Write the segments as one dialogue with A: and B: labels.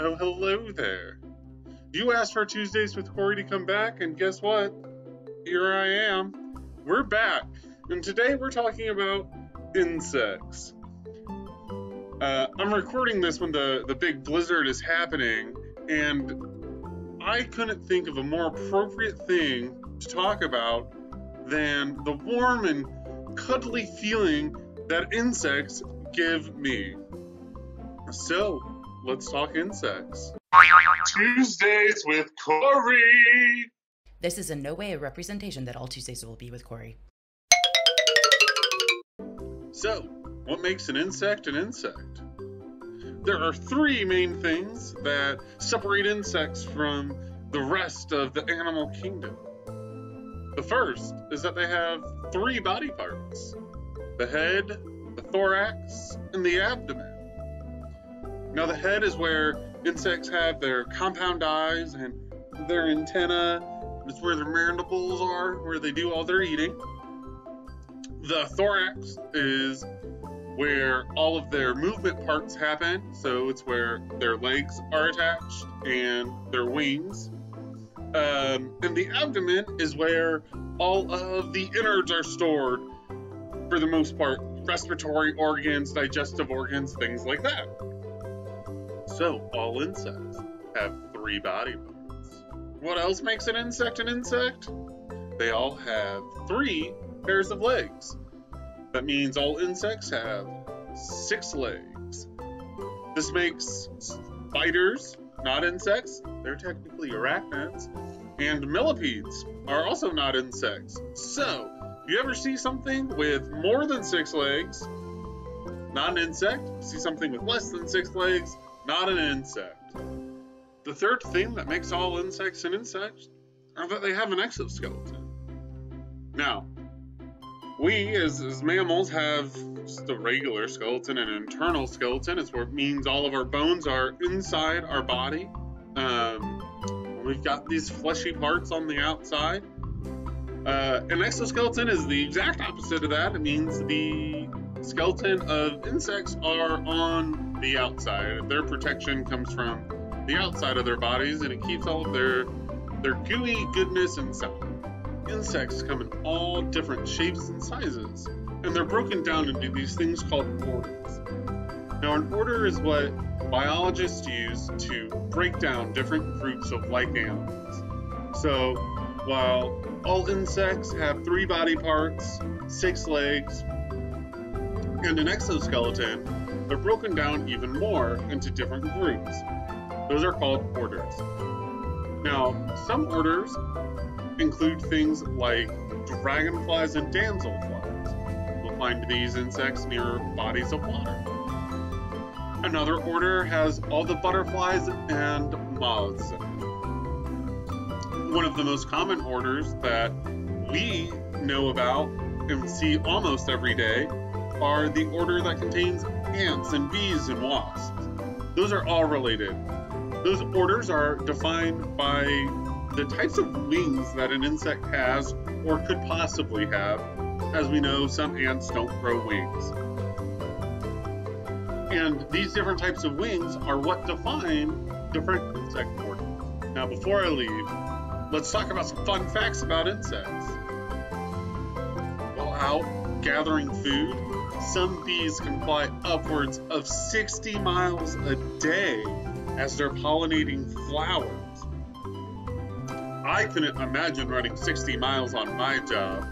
A: Oh, hello there. You asked for Tuesdays with Cory to come back, and guess what? Here I am. We're back, and today we're talking about insects. I'm recording this when the big blizzard is happening, and I couldn't think of a more appropriate thing to talk about than the warm and cuddly feeling that insects give me. So, let's talk insects. Tuesdays with Cory!
B: This is in no way a representation that all Tuesdays will be with Cory.
A: So, what makes an insect an insect? There are three main things that separate insects from the rest of the animal kingdom. The first is that they have three body parts: the head, the thorax, and the abdomen. Now, the head is where insects have their compound eyes and their antenna. It's where their mandibles are, where they do all their eating. The thorax is where all of their movement parts happen, so it's where their legs are attached and their wings. And the abdomen is where all of the innards are stored, for the most part, respiratory organs, digestive organs, things like that. So, all insects have three body parts. What else makes an insect an insect? They all have three pairs of legs. That means all insects have 6 legs. This makes spiders not insects. They're technically arachnids. And millipedes are also not insects. So, if you ever see something with more than 6 legs, not an insect. If you see something with less than 6 legs, not an insect. The third thing that makes all insects an insect are that they have an exoskeleton. Now, we as mammals have just a regular skeleton, an internal skeleton. It's what means all of our bones are inside our body. We've got these fleshy parts on the outside. An exoskeleton is the exact opposite of that. It means the skeleton of insects are on the outside. Their protection comes from the outside of their bodies, and it keeps all of their gooey goodness inside. Insects come in all different shapes and sizes, and they're broken down into these things called orders. Now, an order is what biologists use to break down different groups of like animals. So, while all insects have 3 body parts, 6 legs, and an exoskeleton, they're broken down even more into different groups. Those are called orders. Now, some orders include things like dragonflies and damselflies. You'll find these insects near bodies of water. Another order has all the butterflies and moths in it. One of the most common orders that we know about and see almost every day are the order that contains ants and bees and wasps. Those are all related. Those orders are defined by the types of wings that an insect has or could possibly have. As we know, some ants don't grow wings. And these different types of wings are what define different insect orders. Now, before I leave, let's talk about some fun facts about insects. While out gathering food, some bees can fly upwards of 60 miles a day as they're pollinating flowers. I couldn't imagine running 60 miles on my job.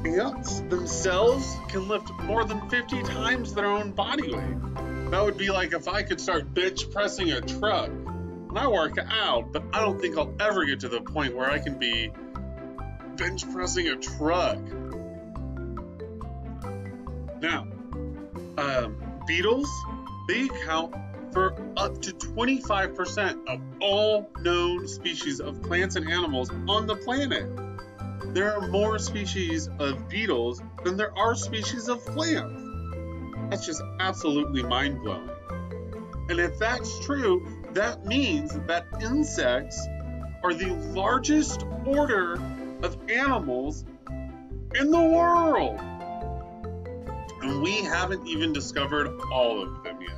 A: Ants themselves can lift more than 50 times their own body weight. That would be like if I could start bench pressing a truck. And I work out, but I don't think I'll ever get to the point where I can be bench pressing a truck. Now, beetles, they account for up to 25% of all known species of plants and animals on the planet. There are more species of beetles than there are species of plants. That's just absolutely mind-blowing. And if that's true, that means that insects are the largest order of animals in the world. And we haven't even discovered all of them yet.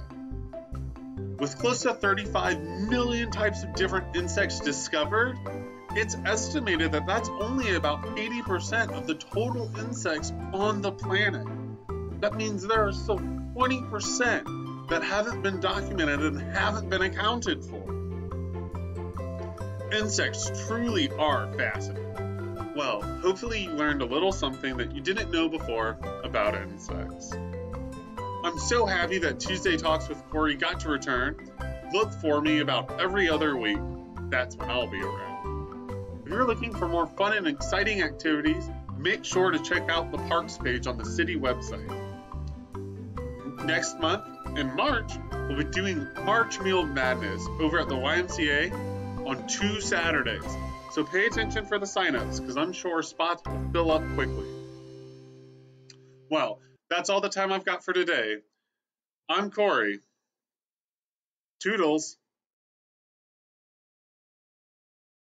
A: With close to 35 million types of different insects discovered, it's estimated that that's only about 80% of the total insects on the planet. That means there are still 20% that haven't been documented and haven't been accounted for. Insects truly are fascinating. Well, hopefully you learned a little something that you didn't know before about insects. I'm so happy that Tuesday Talks with Cory got to return. Look for me about every other week. That's when I'll be around. If you're looking for more fun and exciting activities, make sure to check out the parks page on the city website. Next month, in March, we'll be doing March Meal Madness over at the YMCA on 2 Saturdays. So pay attention for the signups, because I'm sure spots will fill up quickly. Well, that's all the time I've got for today. I'm Cory. Toodles.